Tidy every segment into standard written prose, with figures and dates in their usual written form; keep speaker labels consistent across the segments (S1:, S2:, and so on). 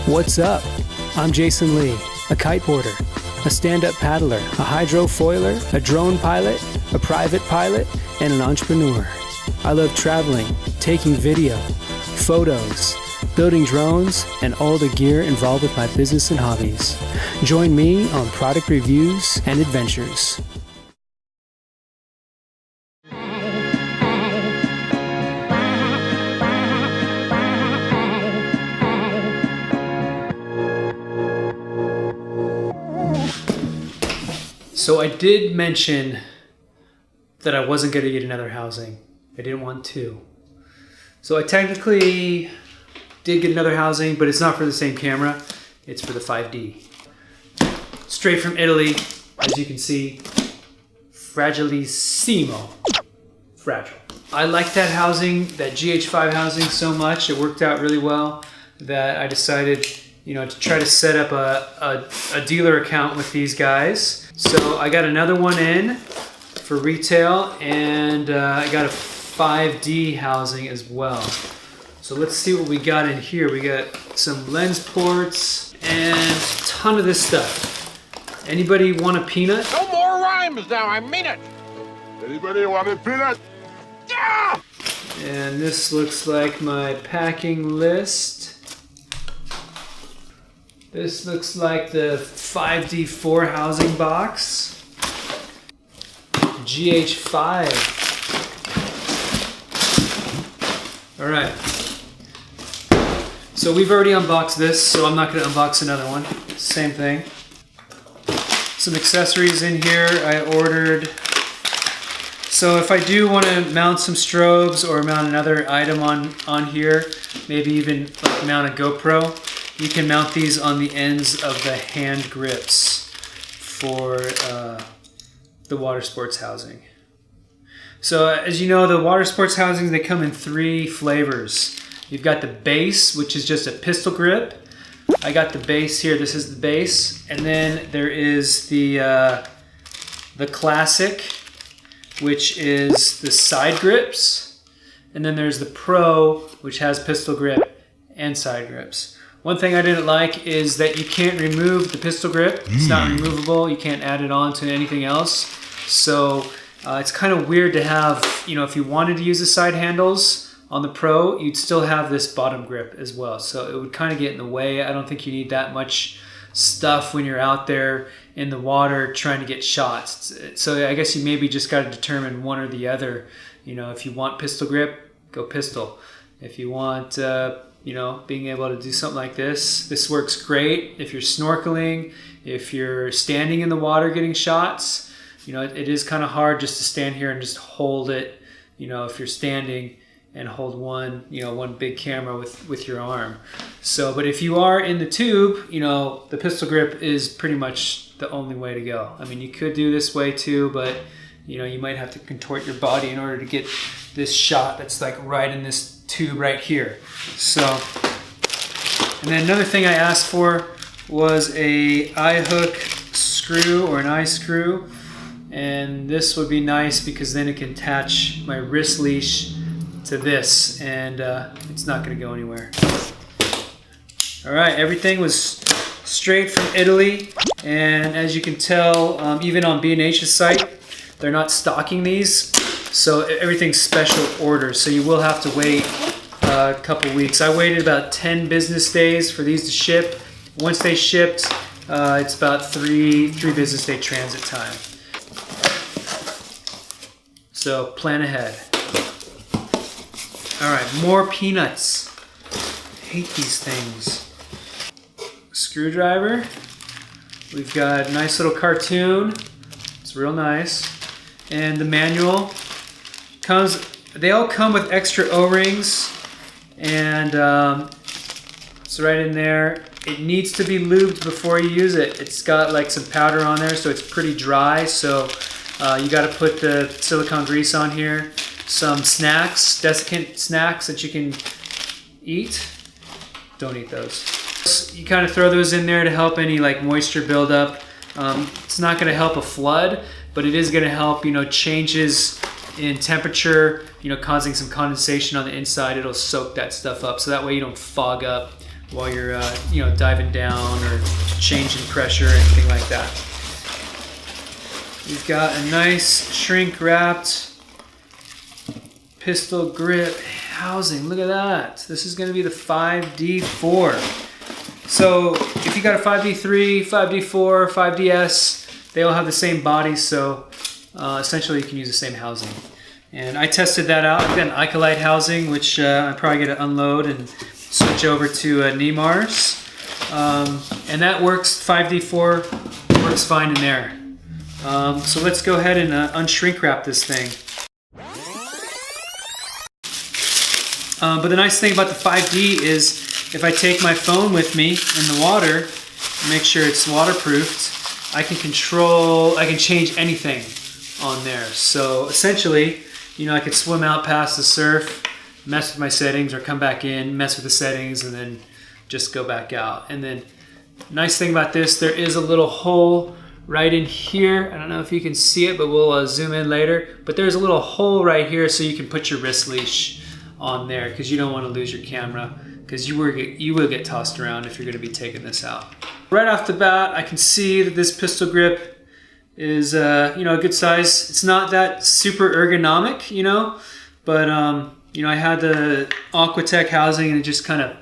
S1: What's up? I'm Jason Lee, a kiteboarder, a stand-up paddler, a hydrofoiler, a drone pilot, a private pilot, and an entrepreneur. I love traveling, taking video, photos, building drones, and all the gear involved with my business and hobbies. Join me on product reviews and adventures. So I did mention that I wasn't going to get another housing. I didn't want to. So I technically did get another housing, but it's not for the same camera. It's for the 5D. Straight from Italy, as you can see, fragilissimo. Fragile. I like that housing, that GH5 housing so much. It worked out really well that I decided, to try to set up a dealer account with these guys. So I got another one in for retail, and I got a 5D housing as well. So let's see what we got in here. We got some lens ports and a ton of this stuff. Anybody want a peanut?
S2: No more rhymes now, I mean it. Anybody want a peanut? Yeah!
S1: And this looks like my packing list. This looks like the 5D4 housing box. GH5. All right. So we've already unboxed this, so I'm not going to unbox another one. Same thing. Some accessories in here I ordered. So if I do want to mount some strobes or mount another item on here, maybe even like mount a GoPro, you can mount these on the ends of the hand grips for the Watersports housing. So as you know, the Watersports housings, they come in 3 flavors. You've got the base, which is just a pistol grip. I got the base here. This is the base. And then there is the classic, which is the side grips. And then there's the Pro, which has pistol grip and side grips. One thing I didn't like is that you can't remove the pistol grip. It's not removable. You can't add it on to anything else. So it's kind of weird to have, if you wanted to use the side handles on the Pro, you'd still have this bottom grip as well. So it would kind of get in the way. I don't think you need that much stuff when you're out there in the water trying to get shots. So I guess you maybe just got to determine one or the other. If you want pistol grip, go pistol. If you want being able to do something like this works great if you're snorkeling, if you're standing in the water getting shots. It is kind of hard just to stand here and just hold it, if you're standing and hold one big camera with your arm. So, but if you are in the tube, the pistol grip is pretty much the only way to go. I mean, you could do this way too, but you might have to contort your body in order to get this shot that's like right in this tube right here. So, and then another thing I asked for was a eye hook screw or an eye screw, and this would be nice because then it can attach my wrist leash to this, and it's not going to go anywhere. All right, everything was straight from Italy, and as you can tell, even on B&H's site, they're not stocking these. So everything's special orders, so you will have to wait a couple weeks. I waited about 10 business days for these to ship. Once they shipped, it's about three business day transit time. So plan ahead. All right, more peanuts. I hate these things. Screwdriver. We've got a nice little cartoon. It's real nice. And the manual. They all come with extra O-rings, and it's right in there. It needs to be lubed before you use it. It's got like some powder on there, so it's pretty dry. So you got to put the silicone grease on here. Some snacks, desiccant snacks that you can eat. Don't eat those. You kind of throw those in there to help any like moisture buildup. It's not going to help a flood, but it is going to help, changes in temperature, causing some condensation on the inside. It'll soak that stuff up, so that way you don't fog up while you're you know, diving down or changing pressure or anything like that. We've got a nice shrink wrapped pistol grip housing. Look at that. This is going to be the 5D4. So if you got a 5D3, 5D4, 5DS, they all have the same body, so essentially you can use the same housing. And I tested that out. I've got an Icolite housing, which I'm probably going to unload and switch over to Nimar's. And that works, 5D4 works fine in there. So let's go ahead and unshrink wrap this thing. But the nice thing about the 5D is if I take my phone with me in the water, make sure it's waterproofed, I can change anything on there. So essentially, you know, I could swim out past the surf, mess with my settings, or come back in, mess with the settings, and then just go back out. And then nice thing about this, there is a little hole right in here. I don't know if you can see it, but we'll zoom in later. But there's a little hole right here so you can put your wrist leash on there, because you don't want to lose your camera, because you will get tossed around if you're going to be taking this out. Right off the bat, I can see that this pistol grip is you know, a good size. It's not that super ergonomic, you know, but you know, I had the Aquatech housing and it just kind of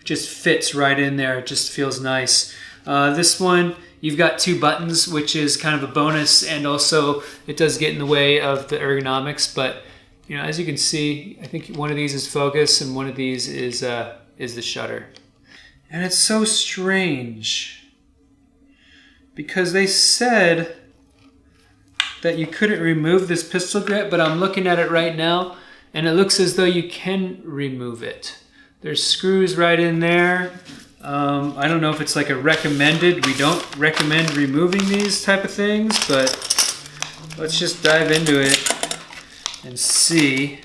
S1: just fits right in there. It just feels nice. This one, you've got 2 buttons, which is kind of a bonus, and also it does get in the way of the ergonomics, but you know, as you can see, I think one of these is focus and one of these is the shutter. And it's so strange because they said that you couldn't remove this pistol grip, but I'm looking at it right now and it looks as though you can remove it. There's screws right in there. I don't know if it's like a recommended. We don't recommend removing these type of things, but let's just dive into it and see.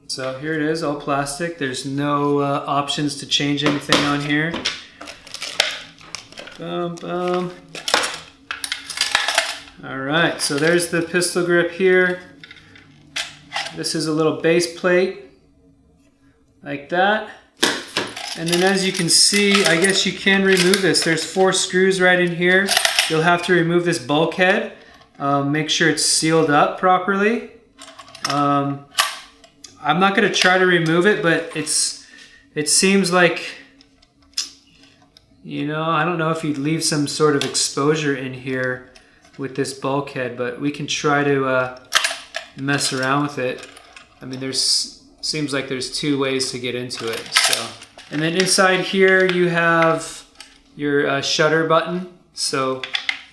S1: So here it is, all plastic. There's no options to change anything on here. Boom, boom. All right, so there's the pistol grip here. This is a little base plate, like that. And then as you can see, I guess you can remove this. There's 4 screws right in here. You'll have to remove this bulkhead. Make sure it's sealed up properly. I'm not going to try to remove it, but it seems like, you know, I don't know if you'd leave some sort of exposure in here with this bulkhead, but we can try to mess around with it. I mean, seems like there's 2 ways to get into it. So, and then inside here you have your shutter button. So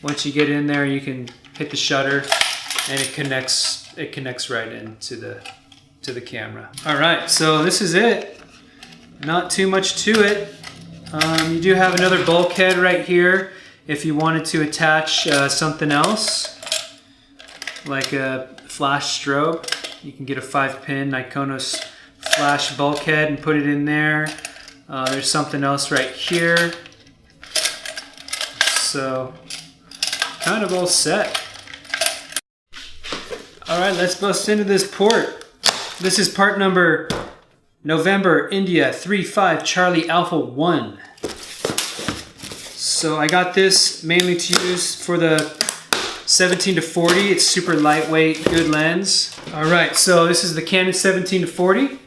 S1: once you get in there, you can hit the shutter, and it connects right into the camera. All right, so this is it. Not too much to it. You do have another bulkhead right here if you wanted to attach something else, like a flash strobe. You can get a 5-pin Nikonos flash bulkhead and put it in there. There's something else right here. So, kind of all set. All right, let's bust into this port. This is part number November India 35 Charlie Alpha 1. So I got this mainly to use for the 17-40. It's super lightweight, good lens. All right, so this is the Canon 17-40.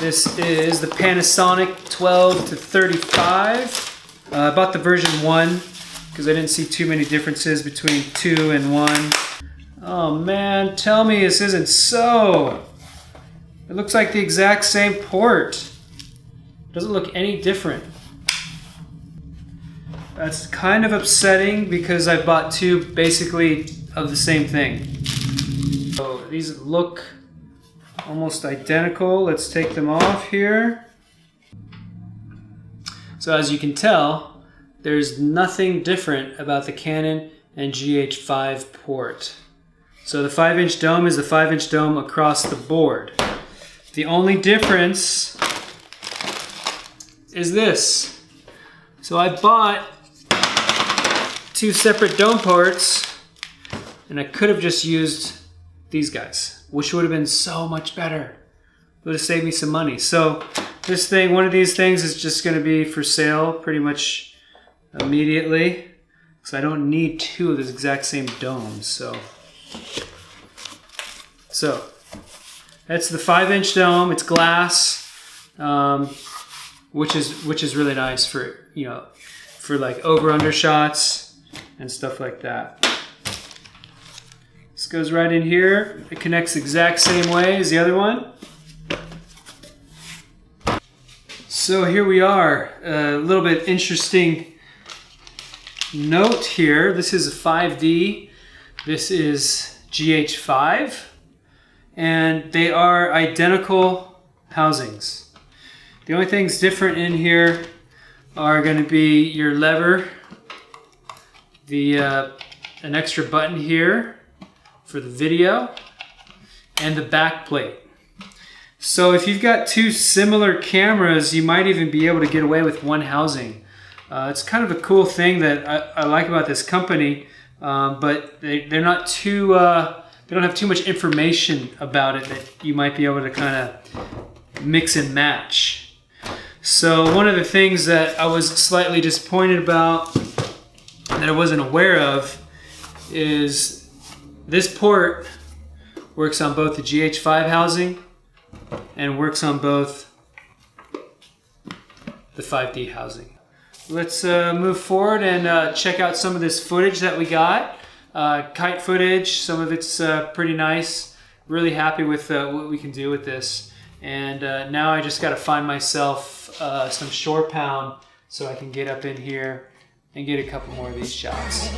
S1: This is the Panasonic 12-35. I bought the version 1 because I didn't see too many differences between 2 and 1. Oh man, tell me this isn't so. It looks like the exact same port. Doesn't look any different. That's kind of upsetting because I bought 2 basically of the same thing. So these look almost identical. Let's take them off here. So as you can tell, there's nothing different about the Canon and GH5 port. So the 5-inch dome is the 5-inch dome across the board. The only difference is this. So I bought 2 separate dome ports, and I could have just used these guys, which would have been so much better. It would have saved me some money. So This thing, one of these things is just going to be for sale pretty much immediately. So I don't need two of the exact same domes. So that's the 5-inch dome. It's glass, which is really nice for, you know, for like over/under shots and stuff like that. This goes right in here. It connects the exact same way as the other one. So here we are. A little bit interesting note here. This is a 5D. This is GH5. And they are identical housings. The only things different in here are going to be your lever, an extra button here for the video, and the back plate. So if you've got two similar cameras, you might even be able to get away with one housing. It's kind of a cool thing that I like about this company, but they're not too, they don't have too much information about it that you might be able to kind of mix and match. So one of the things that I was slightly disappointed about, that I wasn't aware of, is this port works on both the GH5 housing and works on both the 5D housing. Let's move forward and check out some of this footage that we got. Kite footage, some of it's pretty nice. Really happy with what we can do with this. And now I just got to find myself some shore pound so I can get up in here and get a couple more of these shots.